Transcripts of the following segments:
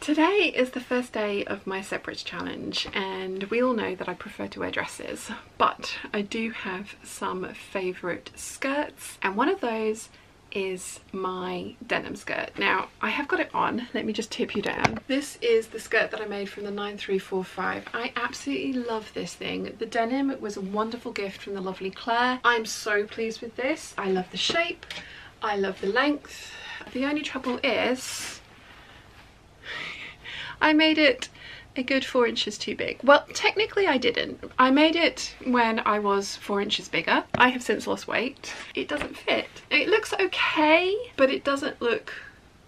Today is the first day of my separates challenge, and we all know that I prefer to wear dresses, but I do have some favourite skirts, and one of those is my denim skirt. Now I have got it on, let me just tip you down. This is the skirt that I made from the 9345. I absolutely love this thing. The denim was a wonderful gift from the lovely Claire. I'm so pleased with this. I love the shape, I love the length. The only trouble is I made it a good 4 inches too big. Well, technically I didn't. I made it when I was 4 inches bigger. I have since lost weight. It doesn't fit. It looks okay, but it doesn't look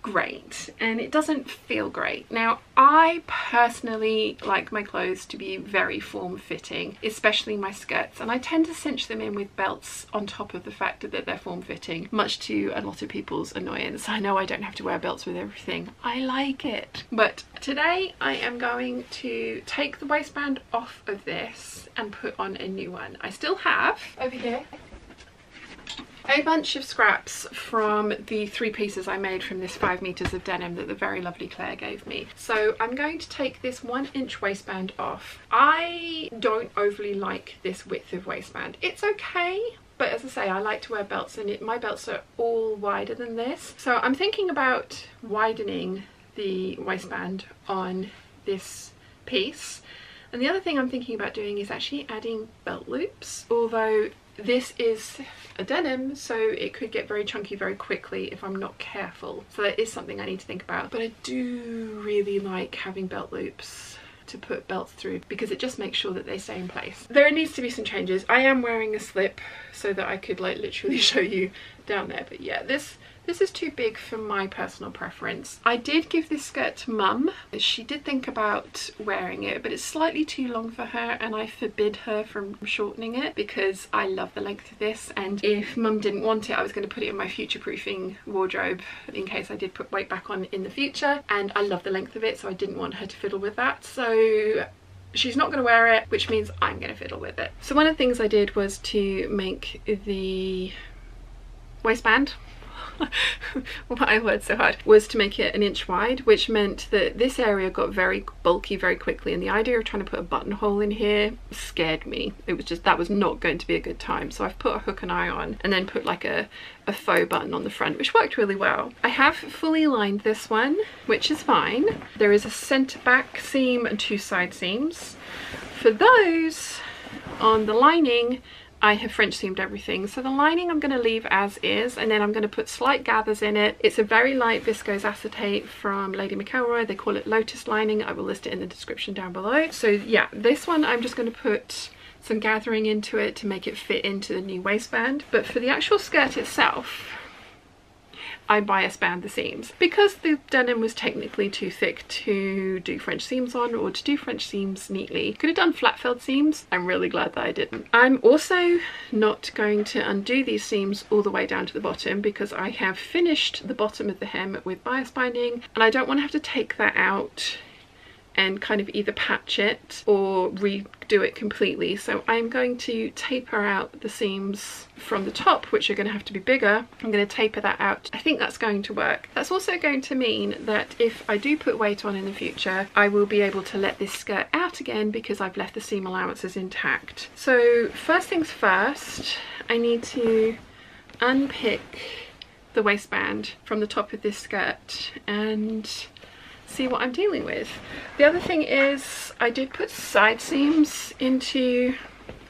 great and it doesn't feel great. Now I personally like my clothes to be very form-fitting, especially my skirts, and I tend to cinch them in with belts on top of the fact that they're form-fitting, much to a lot of people's annoyance. I know I don't have to wear belts with everything. I like it. But today I am going to take the waistband off of this and put on a new one. I still have over here a bunch of scraps from the 3 pieces I made from this 5 meters of denim that the very lovely Claire gave me. So I'm going to take this 1 inch waistband off. I don't overly like this width of waistband. It's okay, but as I say, I like to wear belts, and my belts are all wider than this. So I'm thinking about widening the waistband on this piece. And the other thing I'm thinking about doing is actually adding belt loops, although this is a denim, so it could get very chunky very quickly if I'm not careful. So that is something I need to think about. But I do really like having belt loops to put belts through because it just makes sure that they stay in place. There needs to be some changes. I am wearing a slip so that I could like literally show you down there, but yeah, this is too big for my personal preference. I did give this skirt to Mum. She did think about wearing it, but it's slightly too long for her, and I forbid her from shortening it because I love the length of this, and if Mum didn't want it, I was going to put it in my future-proofing wardrobe in case I did put weight back on in the future, and I love the length of it, so I didn't want her to fiddle with that. So she's not going to wear it, which means I'm going to fiddle with it. So one of the things I did was to make the waistband my word so hard, was to make it 1 inch wide, which meant that this area got very bulky very quickly, and the idea of trying to put a buttonhole in here scared me. It was just, that was not going to be a good time. So I've put a hook and eye on and then put like a faux button on the front, which worked really well. I have fully lined this one, which is fine. There is a centre back seam and 2 side seams. For those on the lining, I have French seamed everything. So the lining I'm going to leave as is, and then I'm going to put slight gathers in it. It's a very light viscose acetate from Lady McElroy. They call it Lotus lining. I will list it in the description down below. So yeah, this one I'm just going to put some gathering into it to make it fit into the new waistband. But for the actual skirt itself, I bias band the seams because the denim was technically too thick to do French seams on, or to do French seams neatly. Could have done flat felled seams. I'm really glad that I didn't. I'm also not going to undo these seams all the way down to the bottom because I have finished the bottom of the hem with bias binding, and I don't want to have to take that out and kind of either patch it or redo it completely. So I'm going to taper out the seams from the top, which are going to have to be bigger. I'm going to taper that out. I think that's going to work. That's also going to mean that if I do put weight on in the future, I will be able to let this skirt out again because I've left the seam allowances intact. So first things first, I need to unpick the waistband from the top of this skirt and see what I'm dealing with. The other thing is I did put side seams into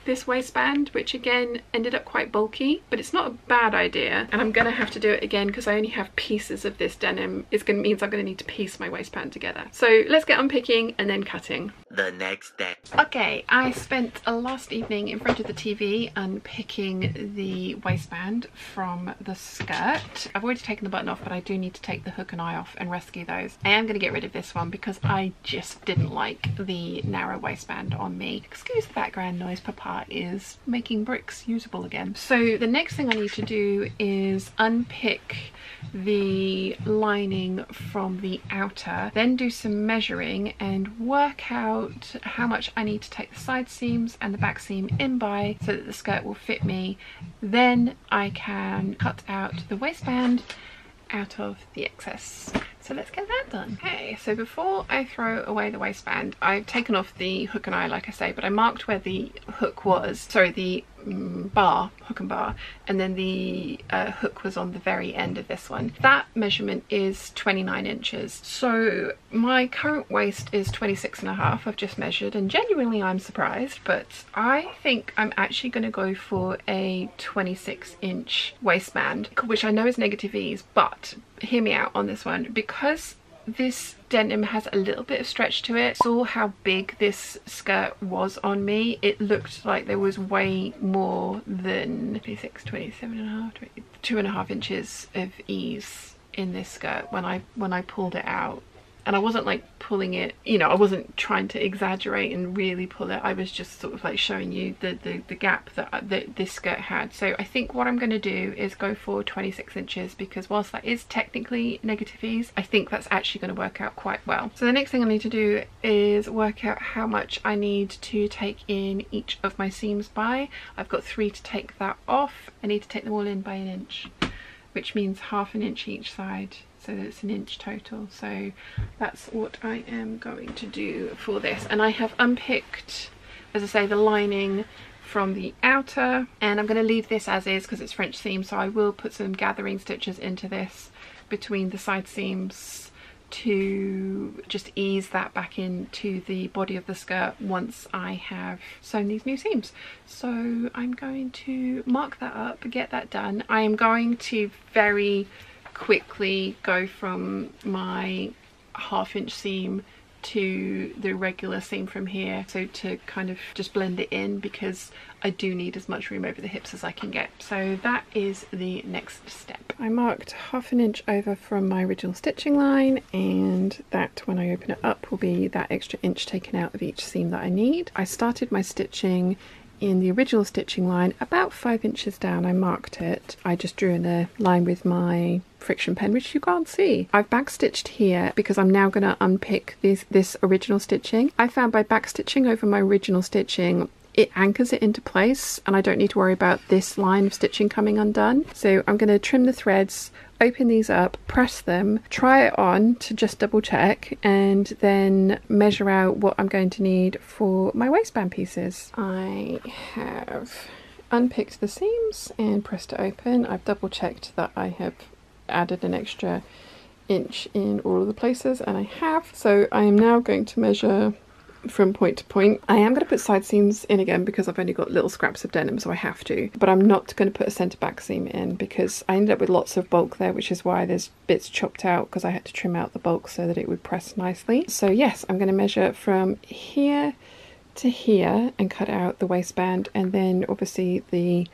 this waistband, which again ended up quite bulky, but it's not a bad idea, and I'm gonna have to do it again because I only have pieces of this denim. Means I'm gonna need to piece my waistband together. So let's get unpicking and then cutting. The next day. Okay, I spent a last evening in front of the TV unpicking the waistband from the skirt. I've already taken the button off, but I do need to take the hook and eye off and rescue those. I am going to get rid of this one because I just didn't like the narrow waistband on me. Excuse the background noise, Papa is making bricks usable again. So the next thing I need to do is unpick the lining from the outer, then do some measuring and work out how much I need to take the side seams and the back seam in by so that the skirt will fit me. Then I can cut out the waistband out of the excess. So let's get that done. Okay, so before I throw away the waistband, I've taken off the hook and eye, like I say, but I marked where the hook was, sorry, the bar, hook and bar, and then the hook was on the very end of this one. That measurement is 29 inches. So my current waist is 26.5. I've just measured, and genuinely I'm surprised, but I think I'm actually going to go for a 26-inch waistband, which I know is negative ease, but hear me out on this one, because this denim has a little bit of stretch to it. Saw how big this skirt was on me. It looked like there was way more than 26, 27.5, 2.5 inches of ease in this skirt when I pulled it out. And I wasn't like pulling it, you know, I wasn't trying to exaggerate and really pull it. I was just sort of like showing you the gap that this skirt had. So I think what I'm going to do is go for 26 inches, because whilst that is technically negative ease, I think that's actually going to work out quite well. So the next thing I need to do is work out how much I need to take in each of my seams by. I've got 3 to take that off. I need to take them all in by 1 inch, which means ½ an inch each side. So that it's 1 inch total. So that's what I am going to do for this. And I have unpicked, as I say, the lining from the outer, and I'm going to leave this as is because it's French seam, so I will put some gathering stitches into this between the side seams to just ease that back into the body of the skirt once I have sewn these new seams. So I'm going to mark that up, get that done. I am going to very quickly go from my ½ inch seam to the regular seam from here, so to kind of just blend it in, because I do need as much room over the hips as I can get. So that is the next step. I marked ½ an inch over from my original stitching line, and that, when I open it up, will be that extra inch taken out of each seam that I need. I started my stitching in the original stitching line about 5 inches down. I marked it. I just drew in a line with my friction pen, which you can't see. I've backstitched here because I'm now going to unpick this original stitching. I found by backstitching over my original stitching, it anchors it into place and I don't need to worry about this line of stitching coming undone. So I'm going to trim the threads, open these up, press them, try it on to just double check, and then measure out what I'm going to need for my waistband pieces. I have unpicked the seams and pressed it open. I've double checked that I have added an extra inch in all of the places, and I have. So I am now going to measure from point to point. I am going to put side seams in again because I've only got little scraps of denim, so I have to, but I'm not going to put a centre back seam in because I ended up with lots of bulk there, which is why there's bits chopped out, because I had to trim out the bulk so that it would press nicely. So yes, I'm going to measure from here to here and cut out the waistband, and then obviously the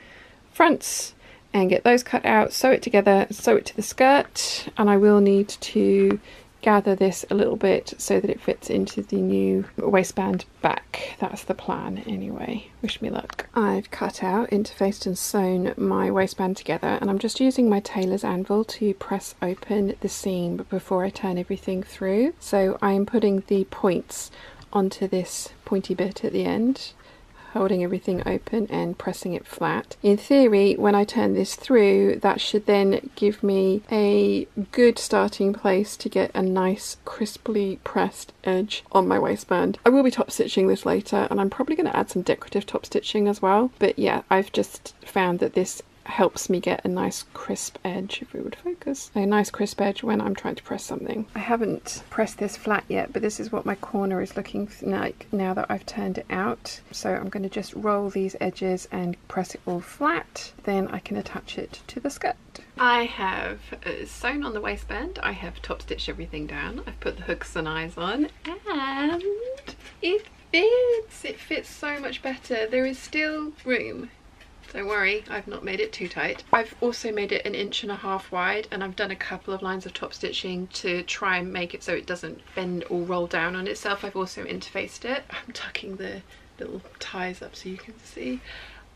fronts, and get those cut out, sew it together, sew it to the skirt, and I will need to gather this a little bit so that it fits into the new waistband back. That's the plan anyway. Wish me luck. I've cut out, interfaced and sewn my waistband together, and I'm just using my tailor's anvil to press open the seam before I turn everything through. So I'm putting the points onto this pointy bit at the end, holding everything open and pressing it flat. In theory, when I turn this through, that should then give me a good starting place to get a nice crisply pressed edge on my waistband. I will be top stitching this later, and I'm probably going to add some decorative top stitching as well, but yeah, I've just found that this helps me get a nice crisp edge, if we would focus, a nice crisp edge when I'm trying to press something. I haven't pressed this flat yet, but this is what my corner is looking like now that I've turned it out. So I'm going to just roll these edges and press it all flat, then I can attach it to the skirt. I have sewn on the waistband, I have top stitched everything down, I've put the hooks and eyes on, and it fits so much better. There is still room. Don't worry, I've not made it too tight. I've also made it 1.5 inches wide, and I've done a couple of lines of top stitching to try and make it so it doesn't bend or roll down on itself. I've also interfaced it. I'm tucking the little ties up so you can see.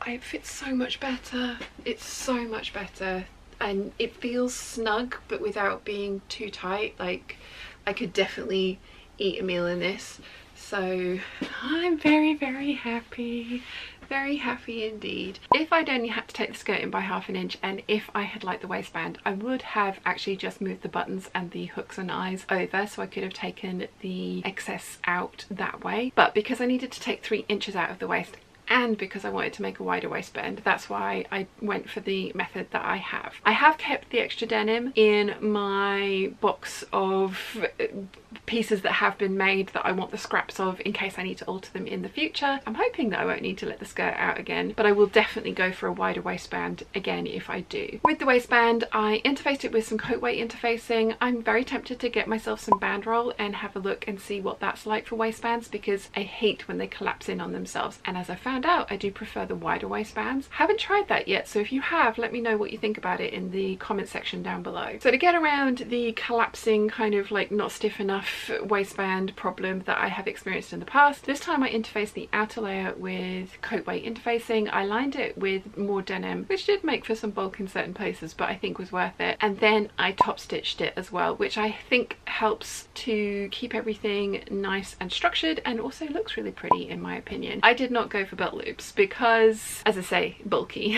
It fits so much better. It's so much better, and it feels snug but without being too tight. Like, I could definitely eat a meal in this. So I'm very, very happy. Very happy indeed. If I'd only had to take the skirt in by ½ inch, and if I had liked the waistband, I would have actually just moved the buttons and the hooks and eyes over, so I could have taken the excess out that way. But because I needed to take 3 inches out of the waist, and because I wanted to make a wider waistband, that's why I went for the method that I have. I have kept the extra denim in my box of pieces that have been made that I want the scraps of in case I need to alter them in the future. I'm hoping that I won't need to let the skirt out again, but I will definitely go for a wider waistband again if I do. With the waistband, I interfaced it with some coat weight interfacing. I'm very tempted to get myself some band roll and have a look and see what that's like for waistbands, because I hate when they collapse in on themselves, and as I found out, I do prefer the wider waistbands. Haven't tried that yet, so if you have, let me know what you think about it in the comment section down below. So to get around the collapsing, kind of like not stiff enough waistband problem that I have experienced in the past, this time I interfaced the outer layer with coat weight interfacing. I lined it with more denim, which did make for some bulk in certain places, but I think was worth it, and then I top stitched it as well, which I think helps to keep everything nice and structured, and also looks really pretty in my opinion. I did not go for belt loops because, as I say, bulky.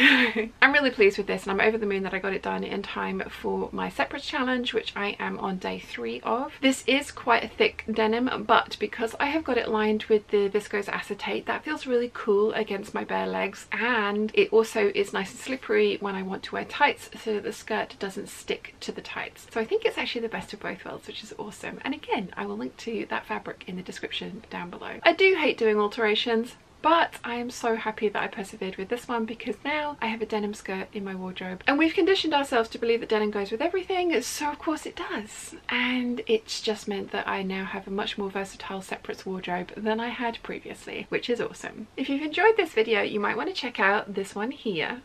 I'm really pleased with this, and I'm over the moon that I got it done in time for my separates challenge, which I am on day 3 of. This is quite a thick denim, but because I have got it lined with the viscose acetate, that feels really cool against my bare legs, and it also is nice and slippery when I want to wear tights, so that the skirt doesn't stick to the tights. So I think it's actually the best of both worlds, which is awesome. And again, I will link to that fabric in the description down below. I do hate doing alterations, but I am so happy that I persevered with this one, because now I have a denim skirt in my wardrobe, and we've conditioned ourselves to believe that denim goes with everything, so of course it does, and it's just meant that I now have a much more versatile separates wardrobe than I had previously, which is awesome. If you've enjoyed this video, you might want to check out this one here.